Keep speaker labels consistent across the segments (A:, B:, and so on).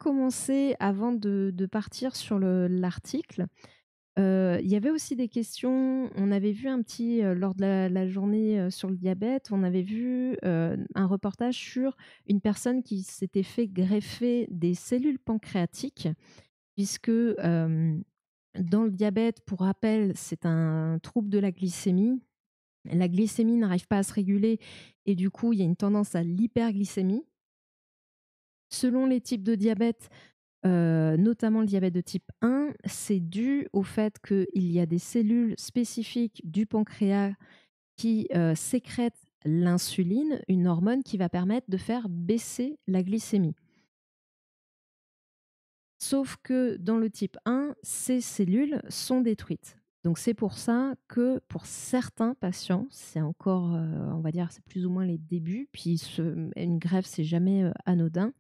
A: commencer avant de partir sur l'article. Il y avait aussi des questions. On avait vu un petit, lors de la journée, sur le diabète, on avait vu, un reportage sur une personne qui s'était fait greffer des cellules pancréatiques puisque, dans le diabète, pour rappel, c'est un trouble de la glycémie. La glycémie n'arrive pas à se réguler et du coup, il y a une tendance à l'hyperglycémie. Selon les types de diabète, notamment le diabète de type 1, c'est dû au fait qu'il y a des cellules spécifiques du pancréas qui, sécrètent l'insuline, une hormone qui va permettre de faire baisser la glycémie. Sauf que dans le type 1, ces cellules sont détruites. Donc c'est pour ça que pour certains patients, c'est encore, on va dire, c'est plus ou moins les débuts, puis une greffe, c'est jamais, anodin.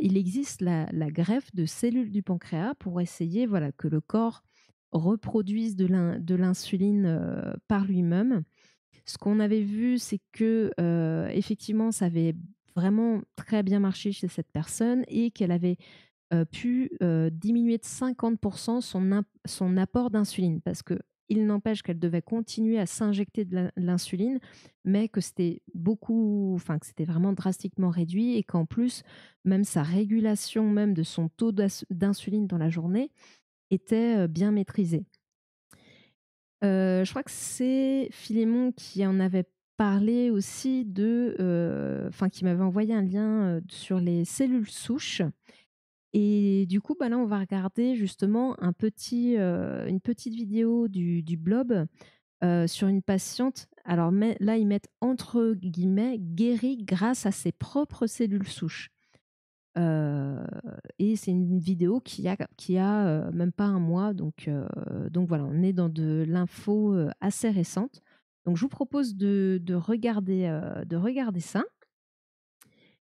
A: Il existe la greffe de cellules du pancréas pour essayer, voilà, que le corps reproduise de l'insuline, par lui-même. Ce qu'on avait vu, c'est que, effectivement, ça avait vraiment très bien marché chez cette personne et qu'elle avait, pu, diminuer de 50 son apport d'insuline. Parce qu'il n'empêche qu'elle devait continuer à s'injecter de l'insuline, mais que c'était que c'était vraiment drastiquement réduit et qu'en plus, même sa régulation même de son taux d'insuline dans la journée était, bien maîtrisée. Je crois que c'est Philémon qui en avait parlé aussi qui m'avait envoyé un lien, sur les cellules souches et du coup, bah, là, on va regarder justement une petite vidéo du Blob, sur une patiente. Alors là, ils mettent entre guillemets «guérie grâce à ses propres cellules souches». Heu et c'est une vidéo qui a même pas un mois, donc voilà, on est dans de l'info, assez récente. Donc je vous propose de regarder ça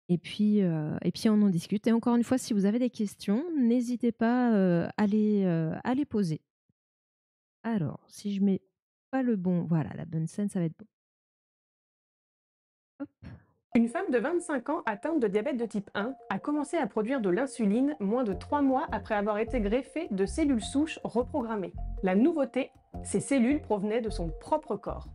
A: et puis on en discute et encore une fois, si vous avez des questions, n'hésitez pas, à les poser. Alors, si je mets pas le bon voilà, la bonne scène, ça va être bon. Hop.
B: Une femme de 25 ans atteinte de diabète de type 1 a commencé à produire de l'insuline moins de 3 mois après avoir été greffée de cellules souches reprogrammées. La nouveauté, ces cellules provenaient de son propre corps.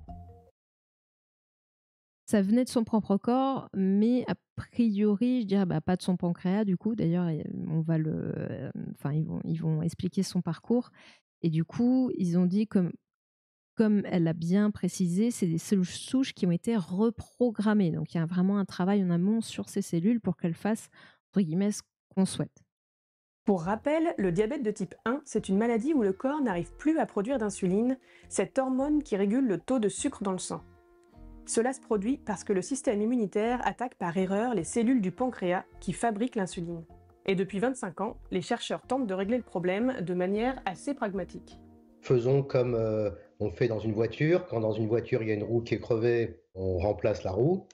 A: Ça venait de son propre corps, mais a priori, je dirais, bah, pas de son pancréas du coup. D'ailleurs, on va ils vont expliquer son parcours et du coup, ils ont dit comme elle a bien précisé, c'est des cellules souches qui ont été reprogrammées. Donc il y a vraiment un travail en amont sur ces cellules pour qu'elles fassent, entre guillemets, «ce qu'on souhaite».
B: Pour rappel, le diabète de type 1, c'est une maladie où le corps n'arrive plus à produire d'insuline, cette hormone qui régule le taux de sucre dans le sang. Cela se produit parce que le système immunitaire attaque par erreur les cellules du pancréas qui fabriquent l'insuline. Et depuis 25 ans, les chercheurs tentent de régler le problème de manière assez pragmatique.
C: Faisons comme on fait dans une voiture. Quand dans une voiture, il y a une roue qui est crevée, on remplace la roue.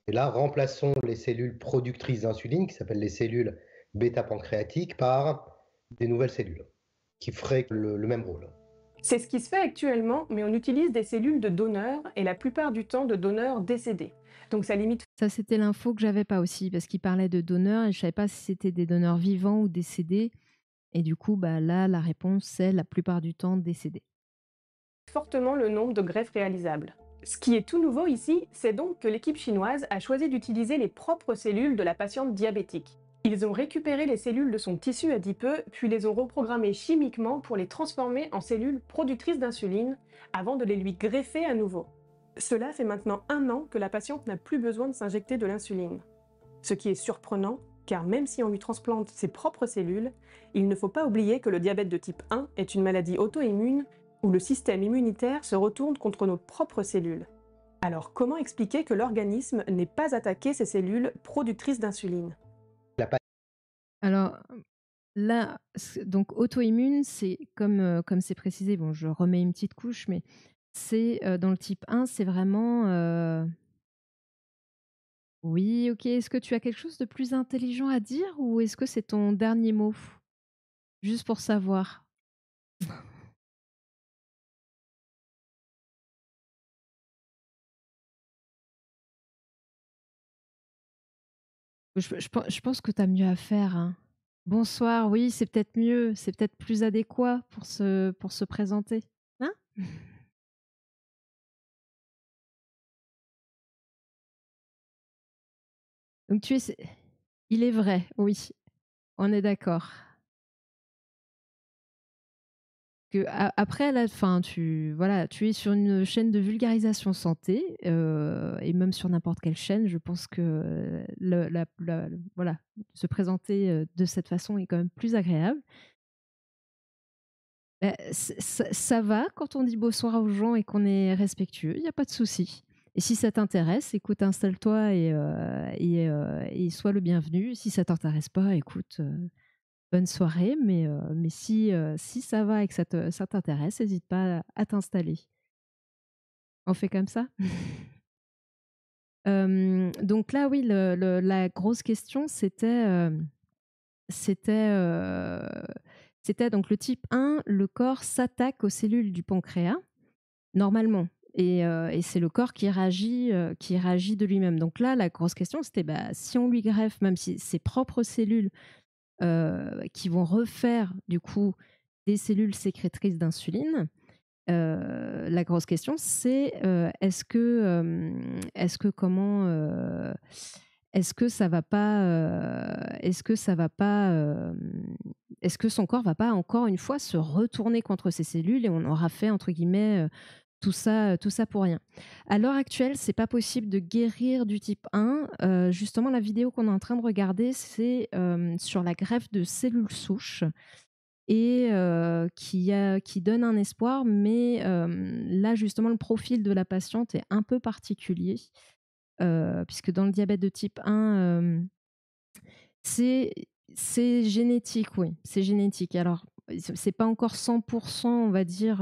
C: Et là, remplaçons les cellules productrices d'insuline, qui s'appellent les cellules bêta-pancréatiques, par des nouvelles cellules qui feraient le même rôle.
B: C'est ce qui se fait actuellement, mais on utilise des cellules de donneurs et la plupart du temps de donneurs décédés. Donc ça limite.
A: Ça, c'était l'info que j'avais pas aussi parce qu'il parlait de donneurs et je savais pas si c'était des donneurs vivants ou décédés. Et du coup, bah, là, la réponse, c'est la plupart du temps décédés.
B: Fortement le nombre de greffes réalisables. Ce qui est tout nouveau ici, c'est donc que l'équipe chinoise a choisi d'utiliser les propres cellules de la patiente diabétique. Ils ont récupéré les cellules de son tissu adipeux, puis les ont reprogrammées chimiquement pour les transformer en cellules productrices d'insuline, avant de les lui greffer à nouveau. Cela fait maintenant 1 an que la patiente n'a plus besoin de s'injecter de l'insuline. Ce qui est surprenant, car même si on lui transplante ses propres cellules, il ne faut pas oublier que le diabète de type 1 est une maladie auto-immune où le système immunitaire se retourne contre nos propres cellules. Alors comment expliquer que l'organisme n'ait pas attaqué ces cellules productrices d'insuline?
C: La pa-
A: Alors là, donc auto-immune, c'est comme c'est précisé, bon, je remets une petite couche, mais c'est dans le type 1, c'est vraiment. Oui, ok. Est-ce que tu as quelque chose de plus intelligent à dire ou est-ce que c'est ton dernier mot? Juste pour savoir. Je pense que tu as mieux à faire, hein. Bonsoir, oui, c'est peut-être mieux, c'est peut-être plus adéquat pour se présenter. Hein? Donc tu es il est vrai, oui, on est d'accord. Après là, enfin tu voilà, tu es sur une chaîne de vulgarisation santé, et même sur n'importe quelle chaîne, je pense que voilà, se présenter, de cette façon est quand même plus agréable. Ça va quand on dit bonsoir aux gens et qu'on est respectueux, il y a pas de souci. Et si ça t'intéresse, écoute, installe-toi et sois le bienvenu. Si ça t'intéresse pas, écoute, bonne soirée, mais si ça va et que ça t'intéresse, hésite pas à t'installer. On fait comme ça? Donc là, oui, la grosse question, c'était, heu, c'était donc le type 1, le corps s'attaque aux cellules du pancréas, normalement, et c'est le corps qui réagit de lui-même. Donc là, la grosse question, c'était, bah, si on lui greffe même si ses propres cellules, qui vont refaire du coup des cellules sécrétrices d'insuline, la grosse question c'est, est-ce que comment, est-ce que ça va pas, est-ce que ça va pas, est-ce que son corps va pas encore une fois se retourner contre ces cellules et on aura fait entre guillemets, tout ça pour rien. À l'heure actuelle, c'est pas possible de guérir du type 1. Justement, la vidéo qu'on est en train de regarder, c'est sur la greffe de cellules souches et qui donne un espoir. Mais là, justement, le profil de la patiente est un peu particulier, puisque dans le diabète de type 1, c'est c'est génétique, oui, c'est génétique. Alors, c'est pas encore 100 on va dire,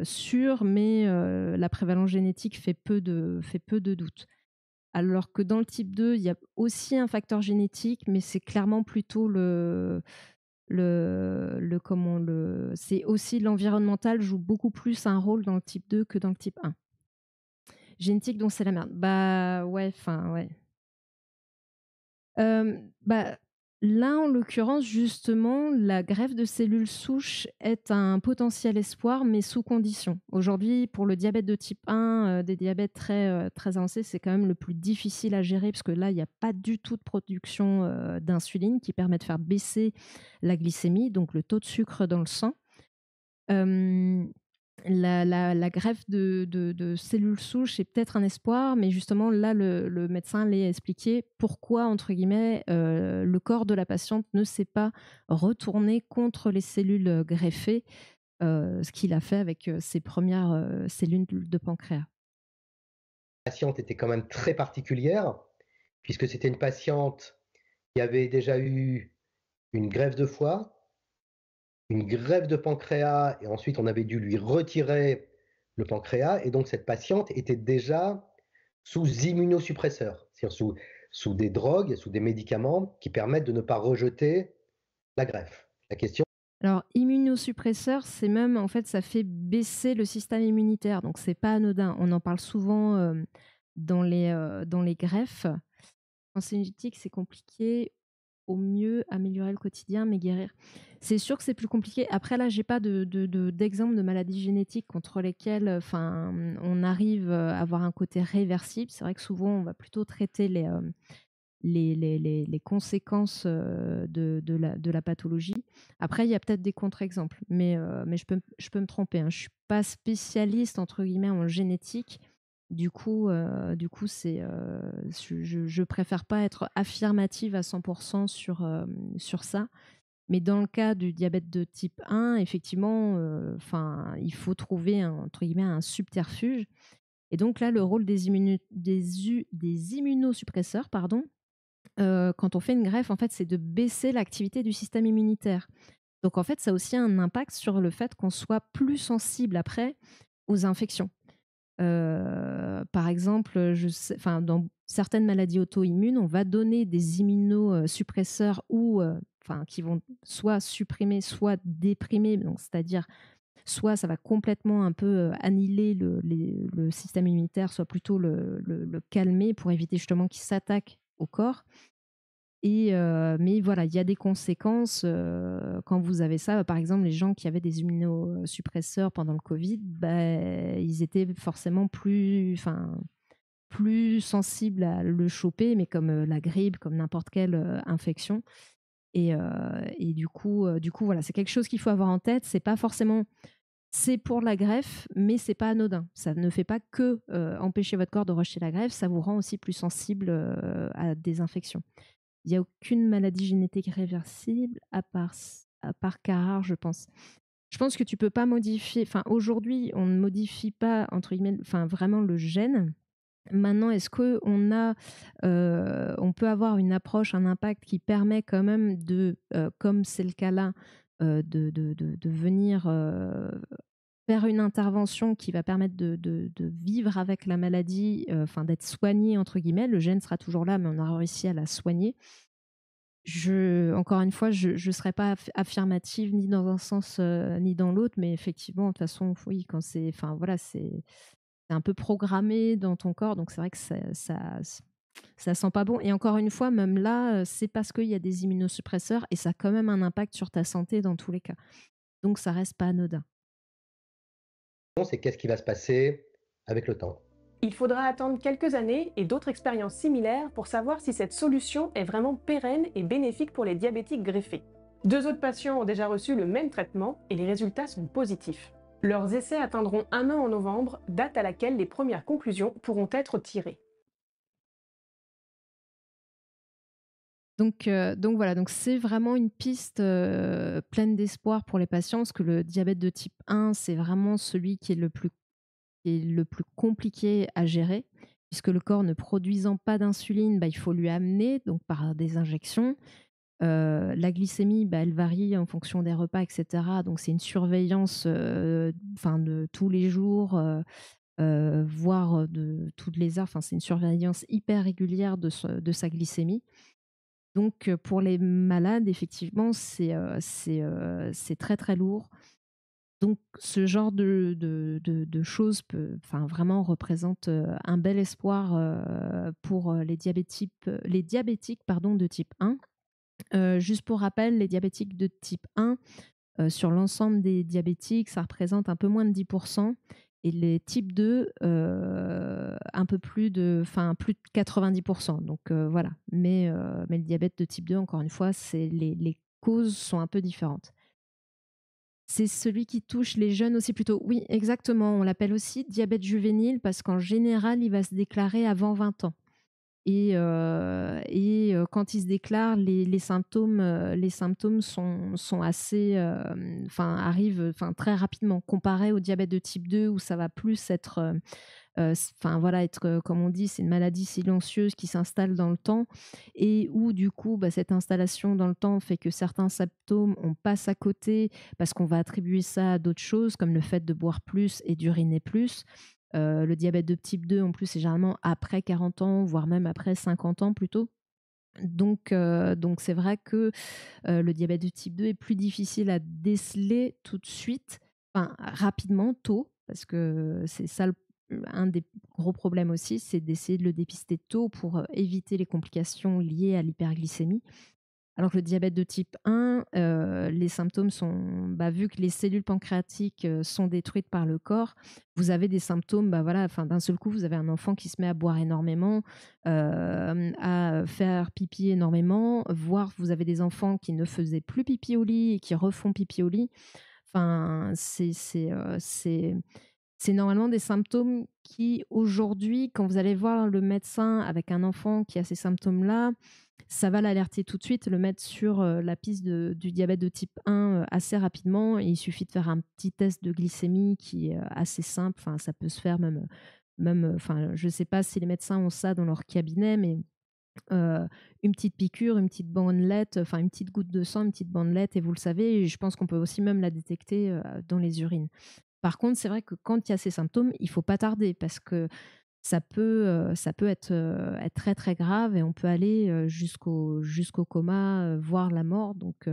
A: sûr, mais la prévalence génétique fait peu de doute. Alors que dans le type 2, il y a aussi un facteur génétique, mais c'est clairement plutôt le comment le c'est aussi l'environnemental joue beaucoup plus un rôle dans le type 2 que dans le type 1. Génétique, donc c'est la merde. Bah, ouais, enfin, ouais. Bah, là, en l'occurrence, justement, la greffe de cellules souches est un potentiel espoir, mais sous condition. Aujourd'hui, pour le diabète de type 1, des diabètes très avancés, c'est quand même le plus difficile à gérer parce que là, il y a pas du tout de production, d'insuline qui permet de faire baisser la glycémie, donc le taux de sucre dans le sang. Hem la greffe de cellules souches est peut-être un espoir, mais justement là, le médecin l'a expliqué pourquoi, entre guillemets, le corps de la patiente ne s'est pas retourné contre les cellules, greffées, ce qu'il a fait avec, ses premières cellules de pancréas.
C: La patiente était quand même très particulière, puisque c'était une patiente qui avait déjà eu une greffe de foie, une greffe de pancréas, et ensuite on avait dû lui retirer le pancréas, et donc cette patiente était déjà sous immunosuppresseurs, c'est-à-dire sous des drogues, sous des médicaments qui permettent de ne pas rejeter la greffe. La question,
A: Alors immunosuppresseur, c'est même en fait, ça fait baisser le système immunitaire, donc c'est pas anodin. On en parle souvent, dans les greffes. En génétique, c'est compliqué. Au mieux améliorer le quotidien, mais guérir. C'est sûr que c'est plus compliqué. Après là, j'ai pas d'exemple de maladies génétiques contre lesquelles, enfin, on arrive, à avoir un côté réversible. C'est vrai que souvent, on va plutôt traiter les conséquences, de la pathologie. Après, il y a peut-être des contre-exemples, mais je peux me tromper, hein. Je suis pas «spécialiste» entre guillemets en génétique. Du coup, je préfère pas être affirmative à 100 sur, sur ça. Mais dans le cas du diabète de type 1, effectivement, enfin, il faut trouver un entre guillemets «un subterfuge» et donc là, le rôle des immunosuppresseurs, pardon, quand on fait une greffe, en fait, c'est de baisser l'activité du système immunitaire. Donc en fait, ça a aussi un impact sur le fait qu'on soit plus sensible après aux infections. Par exemple, enfin, dans certaines maladies auto-immunes, on va donner des immunosuppresseurs ou enfin, qui vont soit supprimer, soit déprimer. Donc, c'est-à-dire, soit ça va complètement un peu annihiler le système immunitaire, soit plutôt le calmer pour éviter justement qu'il s'attaque au corps. Mais voilà, il y a des conséquences quand vous avez ça. Par exemple, les gens qui avaient des immunosuppresseurs pendant le Covid, bah, ils étaient forcément plus sensibles à le choper, mais comme la grippe, comme n'importe quelle infection. Et du coup, voilà, c'est quelque chose qu'il faut avoir en tête. C'est pas forcément, c'est pour la greffe, mais c'est pas anodin. Ça ne fait pas que empêcher votre corps de rejeter la greffe, ça vous rend aussi plus sensible à des infections. Il n'y a aucune maladie génétique réversible à part Carrare, je pense. Je pense que tu peux pas modifier. Enfin, aujourd'hui, on ne modifie pas entre guillemets, enfin vraiment le gène. Maintenant, est-ce que on peut avoir une approche, un impact qui permet quand même de, comme c'est le cas là, de venir faire une intervention qui va permettre de vivre avec la maladie, enfin d'être soigné entre guillemets. Le gène sera toujours là, mais on aura réussi à la soigner. Encore une fois, je ne serais pas affirmative ni dans un sens ni dans l'autre, mais effectivement, de toute façon, oui, quand c'est, enfin voilà, c'est un peu programmé dans ton corps, donc c'est vrai que ça sent pas bon. Et encore une fois, même là, c'est parce qu'il y a des immunosuppresseurs et ça a quand même un impact sur ta santé dans tous les cas. Donc ça reste pas anodin.
C: C'est qu'est-ce qui va se passer avec le temps?
B: Il faudra attendre quelques années et d'autres expériences similaires pour savoir si cette solution est vraiment pérenne et bénéfique pour les diabétiques greffés. 2 autres patients ont déjà reçu le même traitement et les résultats sont positifs. Leurs essais atteindront 1 an en novembre, date à laquelle les premières conclusions pourront être tirées.
A: Donc voilà, donc c'est vraiment une piste pleine d'espoir pour les patients, parce que le diabète de type 1, c'est vraiment celui qui est le plus compliqué à gérer, puisque le corps ne produisant pas d'insuline, bah, il faut lui amener, donc par des injections. La glycémie, bah, elle varie en fonction des repas, etc. Donc c'est une surveillance de tous les jours, voire de toutes les heures. Enfin, c'est une surveillance hyper régulière de sa glycémie. Donc pour les malades, effectivement, c'est très très lourd. Donc ce genre de choses vraiment représente un bel espoir pour les diabétiques pardon, de type 1. Juste pour rappel, les diabétiques de type 1, sur l'ensemble des diabétiques, ça représente un peu moins de 10%, et les types 2, un peu plus de 90%. Donc voilà. Mais le diabète de type 2, encore une fois, les causes sont un peu différentes. C'est celui qui touche les jeunes aussi plutôt. Oui, exactement. On l'appelle aussi diabète juvénile parce qu'en général, il va se déclarer avant 20 ans. Quand il se déclare, les symptômes sont assez, arrivent très rapidement, comparé au diabète de type 2 où ça va plus être, comme on dit, c'est une maladie silencieuse qui s'installe dans le temps, et où du coup, bah, cette installation dans le temps fait que certains symptômes, on passe à côté parce qu'on va attribuer ça à d'autres choses, comme le fait de boire plus et d'uriner plus. Le diabète de type 2, en plus, c'est généralement après 40 ans, voire même après 50 ans plutôt. Donc c'est vrai que le diabète de type 2 est plus difficile à déceler tout de suite, enfin rapidement, tôt, parce que c'est ça un des gros problèmes aussi, c'est d'essayer de le dépister tôt pour éviter les complications liées à l'hyperglycémie. Alors que le diabète de type 1, les symptômes sont, bah, vu que les cellules pancréatiques sont détruites par le corps, vous avez des symptômes, bah, voilà, d'un seul coup, vous avez un enfant qui se met à boire énormément, à faire pipi énormément, voire vous avez des enfants qui ne faisaient plus pipi au lit et qui refont pipi au lit. Enfin, c'est normalement des symptômes qui, aujourd'hui, quand vous allez voir le médecin avec un enfant qui a ces symptômes-là, ça va l'alerter tout de suite, le mettre sur la piste du diabète de type 1 assez rapidement. Et il suffit de faire un petit test de glycémie qui est assez simple. Enfin, ça peut se faire je ne sais pas si les médecins ont ça dans leur cabinet, mais une petite piqûre, une petite bandelette, enfin une petite goutte de sang, une petite bandelette, et vous le savez. Et je pense qu'on peut aussi même la détecter dans les urines. Par contre, c'est vrai que quand il y a ces symptômes, il ne faut pas tarder parce que ça peut être très, très grave, et on peut aller jusqu'au coma, voire la mort. Donc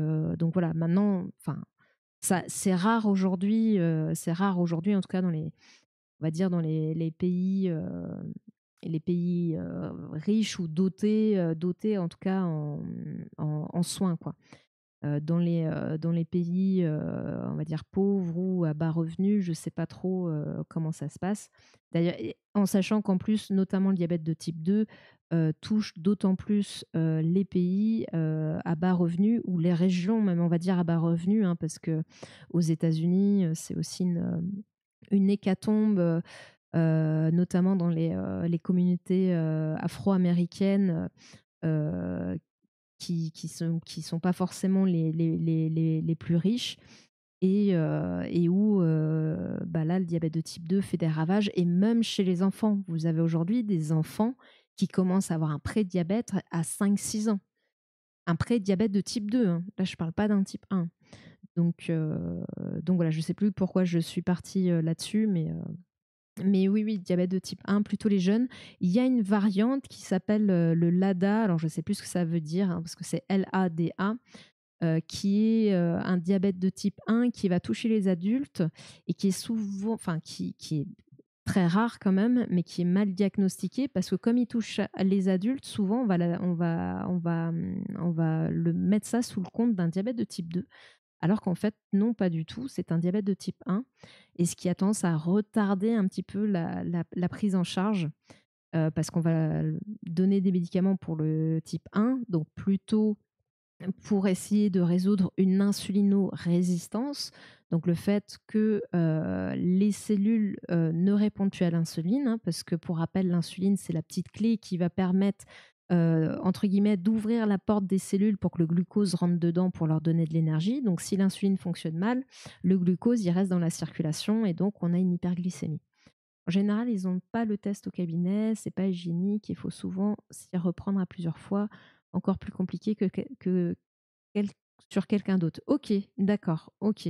A: voilà, maintenant, c'est rare aujourd'hui, en tout cas on va dire dans les pays les pays riches ou dotés en tout cas en soins, quoi. Dans les pays, on va dire pauvres ou à bas revenus, je ne sais pas trop, comment ça se passe. D'ailleurs et en sachant qu'en plus, notamment le diabète de type 2, touche d'autant plus, les pays, à bas revenus ou les régions même, on va dire à bas revenus, hein, parce qu'aux États-Unis, c'est aussi une hécatombe, notamment dans les communautés, afro-américaines, heu, qui sont pas forcément les plus riches et où, bah, là, le diabète de type 2 fait des ravages et même chez les enfants. Vous avez aujourd'hui des enfants qui commencent à avoir un prédiabète à 5 6 ans. Un prédiabète de type 2, hein. Là, je parle pas d'un type 1. Donc voilà, je sais plus pourquoi je suis partie, là-dessus, mais oui, oui, diabète de type 1, plutôt les jeunes. Il y a une variante qui s'appelle, le LADA, alors je ne sais plus ce que ça veut dire, hein, parce que c'est LADA, qui est, un diabète de type 1 qui va toucher les adultes et qui est souvent enfin qui est très rare quand même, mais qui est mal diagnostiqué parce que comme il touche les adultes, souvent on va le mettre ça sous le compte d'un diabète de type 2. Alors qu'en fait, non, pas du tout. C'est un diabète de type 1 et ce qui a tendance à retarder un petit peu la prise en charge, parce qu'on va donner des médicaments pour le type 1, donc plutôt pour essayer de résoudre une insulinorésistance, donc le fait que les cellules ne répondent plus à l'insuline, hein, parce que pour rappel, l'insuline, c'est la petite clé qui va permettre, entre guillemets, d'ouvrir la porte des cellules pour que le glucose rentre dedans pour leur donner de l'énergie. Donc si l'insuline fonctionne mal, le glucose, il reste dans la circulation et donc on a une hyperglycémie. En général, ils n'ont pas le test au cabinet, c'est pas hygiénique, il faut souvent s'y reprendre à plusieurs fois, encore plus compliqué que quel sur quelqu'un d'autre. OK, d'accord, OK.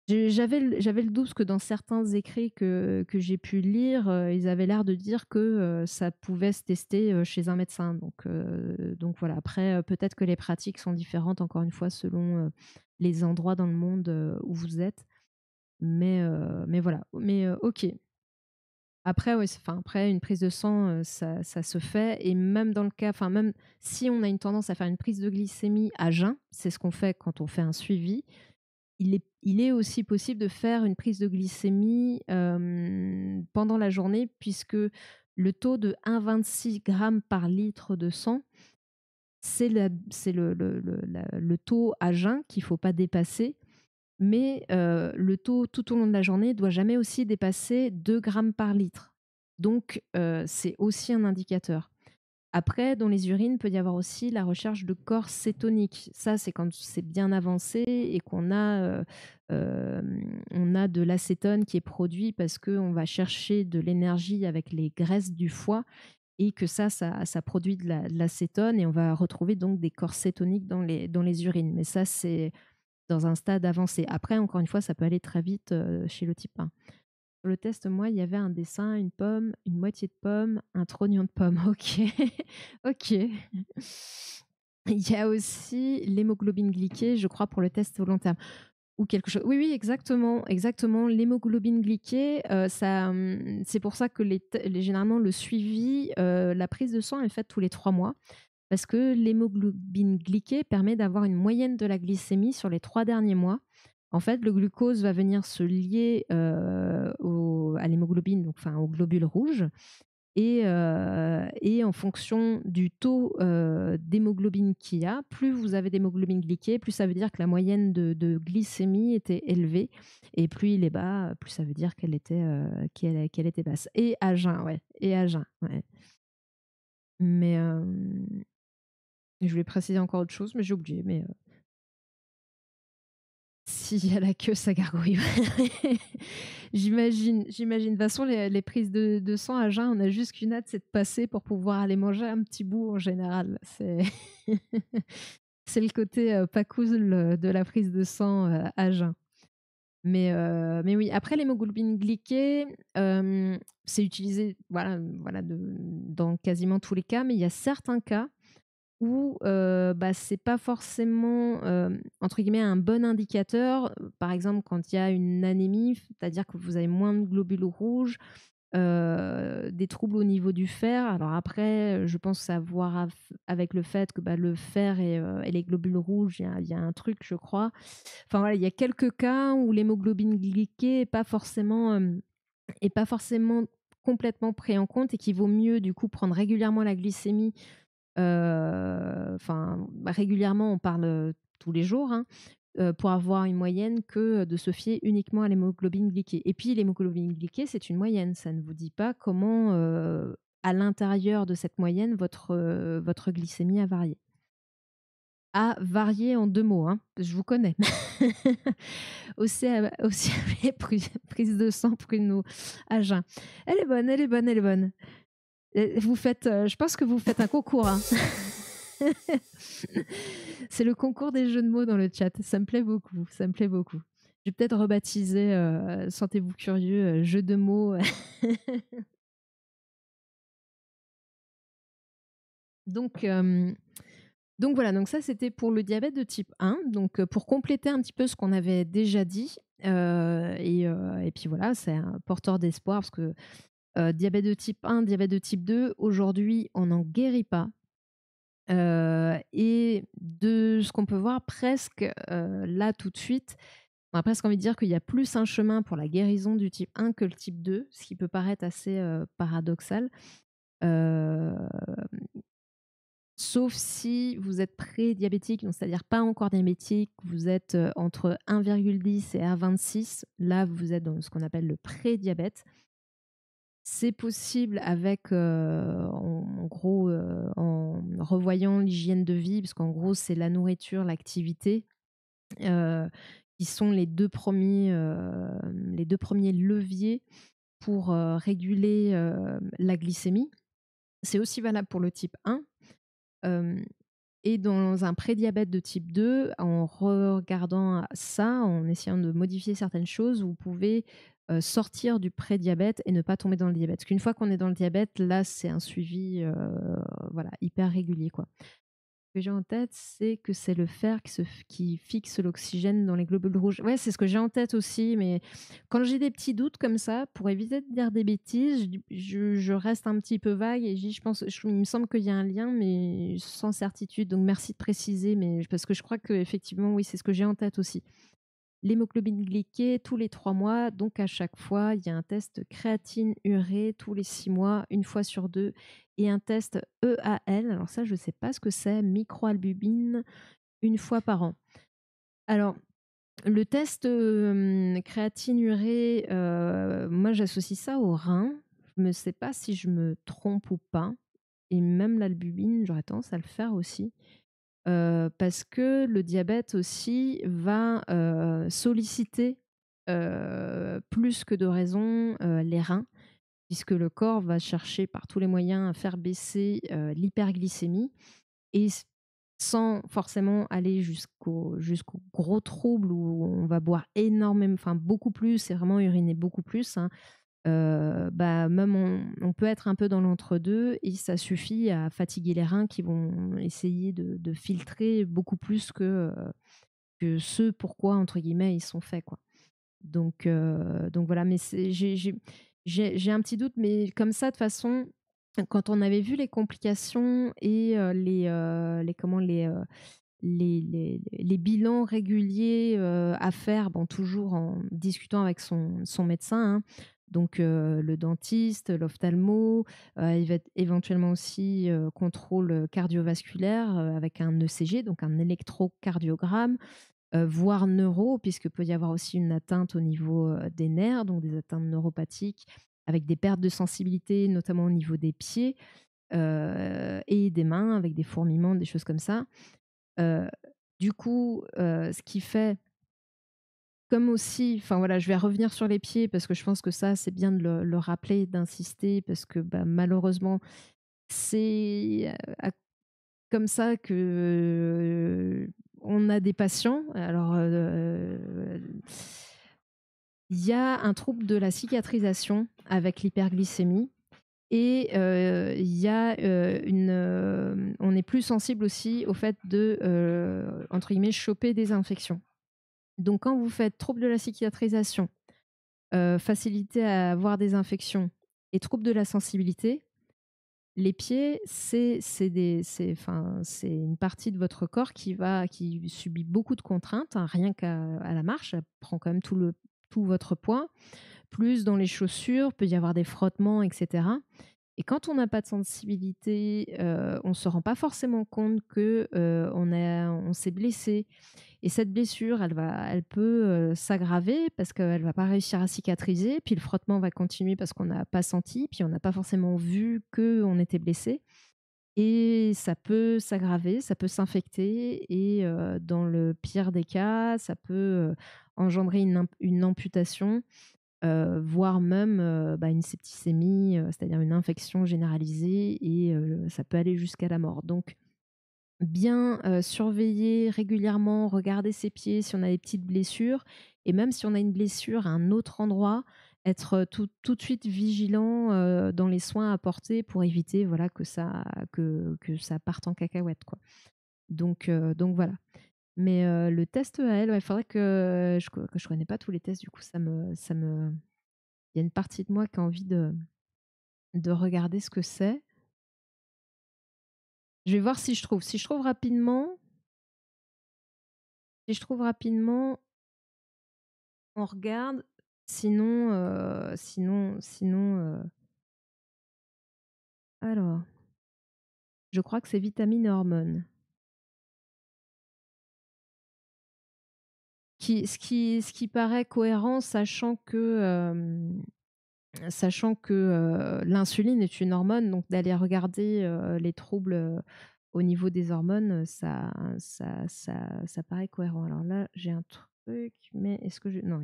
A: J'avais le doute parce que dans certains écrits que j'ai pu lire, ils avaient l'air de dire que, ça pouvait se tester, chez un médecin. Donc voilà, après, peut-être que les pratiques sont différentes encore une fois selon, les endroits dans le monde, où vous êtes. Mais voilà, OK. Après, ouais, enfin, après une prise de sang, ça se fait et même dans le cas enfin, même si on a une tendance à faire une prise de glycémie à jeun, c'est ce qu'on fait quand on fait un suivi, il est aussi possible de faire une prise de glycémie, pendant la journée puisque le taux de 1,26 grammes par litre de sang, c'est le taux à jeun qu'il ne faut pas dépasser, mais le taux tout au long de la journée doit jamais aussi dépasser 2 grammes par litre. Donc c'est aussi un indicateur. Après, dans les urines, peut y avoir aussi la recherche de corps cétoniques. Ça, c'est quand c'est bien avancé et on a de l'acétone qui est produit parce qu'on va chercher de l'énergie avec les graisses du foie et que ça produit de l'acétone et on va retrouver donc des corps cétoniques dans les urines. Mais ça, c'est dans un stade avancé. Après, encore une fois, ça peut aller très vite, chez le type 1. Sur le test, moi, il y avait un dessin, une pomme, une moitié de pomme, un trognon de pomme. OK. OK. Il y a aussi l'hémoglobine glyquée, je crois, pour le test volontaire ou quelque chose. Oui, oui, exactement, exactement. L'hémoglobine glyquée, c'est pour ça que généralement le suivi, la prise de sang est faite tous les 3 mois parce que l'hémoglobine glyquée permet d'avoir une moyenne de la glycémie sur les 3 derniers mois. En fait, le glucose va venir se lier à l'hémoglobine, donc enfin aux globules rouges, et en fonction du taux d'hémoglobine qu'il y a, plus vous avez d'hémoglobine glyquée, plus ça veut dire que la moyenne de glycémie était élevée, et plus il est bas, plus ça veut dire qu'elle était basse. Et à jeun, ouais. Et à jeun, ouais. Mais je voulais préciser encore autre chose, mais j'ai oublié. Mais s'il y a la queue, ça gargouille. J'imagine. De toute façon, les prises de sang à jeun, on a juste qu'une hâte, c'est de passer pour pouvoir aller manger un petit bout en général. C'est le côté pas cool de la prise de sang à jeun. Mais oui, après l'hémoglobine glyquée, c'est utilisé voilà, dans quasiment tous les cas, mais il y a certains cas où bah, c'est pas forcément, entre guillemets, «un bon indicateur». Par exemple, quand il y a une anémie, c'est-à-dire que vous avez moins de globules rouges des troubles au niveau du fer. Alors après, je pense que ça a à voir avec le fait que le fer et les globules rouges, il y a un truc, je crois. Enfin voilà, il y a quelques cas où l'hémoglobine glyquée est pas forcément complètement pris en compte et qu'il vaut mieux du coup prendre régulièrement la glycémie. Régulièrement, on parle tous les jours, hein, pour avoir une moyenne que de se fier uniquement à l'hémoglobine glyquée. Et puis l'hémoglobine glyquée, c'est une moyenne. Ça ne vous dit pas comment, à l'intérieur de cette moyenne, votre glycémie a varié. A varié en 2 mots, hein, je vous connais. Aussi appelée prise de sang, pruneau à jeun. Elle est bonne, elle est bonne, elle est bonne. Vous faites, je pense que vous faites un concours, hein. C'est le concours des jeux de mots dans le chat. Ça me plaît beaucoup, ça me plaît beaucoup. Je vais peut-être rebaptiser Sentez-vous curieux, jeu de mots. Donc voilà, donc ça c'était pour le diabète de type 1. Donc pour compléter un petit peu ce qu'on avait déjà dit, et puis voilà, c'est un porteur d'espoir parce que diabète de type 1, diabète de type 2, aujourd'hui on n'en guérit pas. Et de ce qu'on peut voir presque là tout de suite, on a presque envie de dire qu'il y a plus un chemin pour la guérison du type 1 que le type 2, ce qui peut paraître assez paradoxal. Euh, Sauf si vous êtes pré-diabétique, donc c'est-à-dire pas encore diabétique, vous êtes entre 1,10 et 1,26, là vous êtes dans ce qu'on appelle le pré-diabète. C'est possible avec, en gros, en revoyant l'hygiène de vie, parce qu'en gros, c'est la nourriture, l'activité, qui sont les deux premiers leviers pour réguler la glycémie. C'est aussi valable pour le type 1. Et dans un prédiabète de type 2, en regardant ça, en essayant de modifier certaines choses, vous pouvez sortir du prédiabète et ne pas tomber dans le diabète. Parce qu'une fois qu'on est dans le diabète, là, c'est un suivi hyper régulier, quoi. Ce que j'ai en tête, c'est que c'est le fer qui fixe l'oxygène dans les globules rouges. Ouais, c'est ce que j'ai en tête aussi, mais quand j'ai des petits doutes comme ça, pour éviter de dire des bêtises, je reste un petit peu vague et il me semble qu'il y a un lien, mais sans certitude. Donc merci de préciser, mais parce que je crois que effectivement, oui, c'est ce que j'ai en tête aussi. L'hémoglobine glyquée tous les 3 mois, donc à chaque fois, il y a un test créatine urée tous les 6 mois, une fois sur 2, et un test EAL, alors ça je ne sais pas ce que c'est, microalbumine, une fois par an. Alors, le test créatine urée, moi j'associe ça au rein, je ne sais pas si je me trompe ou pas, et même l'albumine, j'aurais tendance à le faire aussi. Parce que le diabète aussi va solliciter plus que de raison les reins, puisque le corps va chercher par tous les moyens à faire baisser l'hyperglycémie et sans forcément aller jusqu'au gros trouble où on va boire énormément, enfin beaucoup plus et vraiment uriner beaucoup plus, hein. Même on peut être un peu dans l'entre-deux et ça suffit à fatiguer les reins qui vont essayer de filtrer beaucoup plus que ce pourquoi, entre guillemets, ils sont faits, quoi. Donc voilà, mais j'ai un petit doute, mais comme ça, de toute façon, quand on avait vu les complications et les bilans réguliers à faire, bon, toujours en discutant avec son médecin, hein, donc le dentiste, l'ophtalmo, éventuellement aussi contrôle cardiovasculaire avec un ECG, donc un électrocardiogramme, voire neuro, puisque peut y avoir aussi une atteinte au niveau des nerfs, donc des atteintes neuropathiques, avec des pertes de sensibilité, notamment au niveau des pieds et des mains, avec des fourmillements, des choses comme ça. Du coup, ce qui fait comme aussi, enfin voilà, je vais revenir sur les pieds parce que je pense que ça, c'est bien de le rappeler, d'insister parce que malheureusement, c'est comme ça que on a des patients. Alors, il y a un trouble de la cicatrisation avec l'hyperglycémie. Et il y a on est plus sensible aussi au fait de, entre guillemets, choper des infections. Donc quand vous faites trouble de la cicatrisation, facilité à avoir des infections Et troubles de la sensibilité, les pieds, c'est une partie de votre corps qui subit beaucoup de contraintes, hein, rien qu'à la marche, elle prend quand même tout votre poids. Plus dans les chaussures, peut y avoir des frottements, etc. Et quand on n'a pas de sensibilité, on ne se rend pas forcément compte que on s'est blessé. Et cette blessure, elle peut s'aggraver parce qu'elle ne va pas réussir à cicatriser. Puis le frottement va continuer parce qu'on n'a pas senti, puis on n'a pas forcément vu qu'on était blessé. Et ça peut s'aggraver, ça peut s'infecter. Et dans le pire des cas, ça peut engendrer une amputation, voire même une septicémie, c'est-à-dire une infection généralisée. Et ça peut aller jusqu'à la mort. Donc, bien surveiller régulièrement, regarder ses pieds si on a des petites blessures, et même si on a une blessure à un autre endroit, être tout de suite vigilant dans les soins à apporter pour éviter voilà, que ça parte en cacahuète, quoi. Donc voilà. Mais le test EAL, il faudrait que je connais pas tous les tests, du coup il y a une partie de moi qui a envie de regarder ce que c'est. Je vais voir si je trouve. Si je trouve rapidement, on regarde. Sinon, alors, je crois que c'est vitamines et hormones. Ce qui paraît cohérent, sachant que l'insuline est une hormone, donc d'aller regarder les troubles au niveau des hormones, ça paraît cohérent. Alors là, j'ai un truc, mais est-ce que je... Non,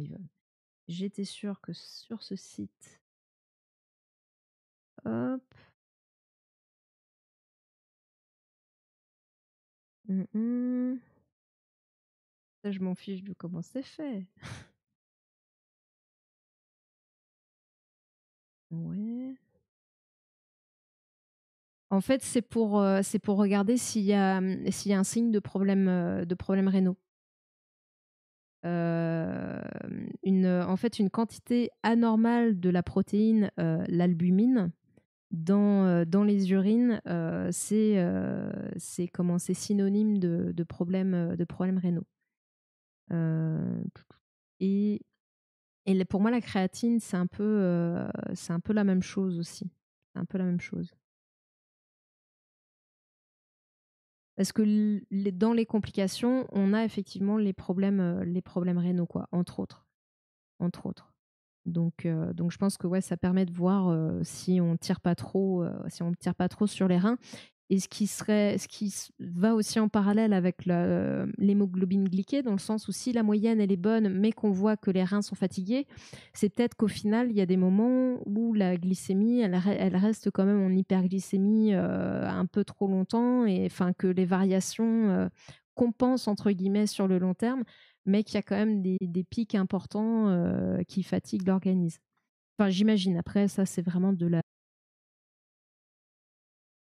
A: j'étais sûre que sur ce site... Hop. Ça, je m'en fiche de comment c'est fait. Ouais. En fait, c'est pour regarder s'il y a un signe de problème rénaux. En fait, une quantité anormale de la protéine, l'albumine, dans les urines, c'est synonyme de problèmes rénaux. Et pour moi, la créatine, c'est un peu la même chose aussi. C'est un peu la même chose. Parce que dans les complications, on a effectivement les problèmes rénaux, quoi, entre autres. Donc je pense que ouais, ça permet de voir si on tire pas trop, sur les reins. Et ce qui va aussi en parallèle avec l'hémoglobine glyquée, dans le sens où si la moyenne elle est bonne, mais qu'on voit que les reins sont fatigués, c'est peut-être qu'au final il y a des moments où la glycémie elle reste quand même en hyperglycémie un peu trop longtemps, et enfin que les variations compensent entre guillemets sur le long terme, mais qu'il y a quand même des pics importants qui fatiguent l'organisme. Enfin, j'imagine. Après, ça, c'est vraiment de la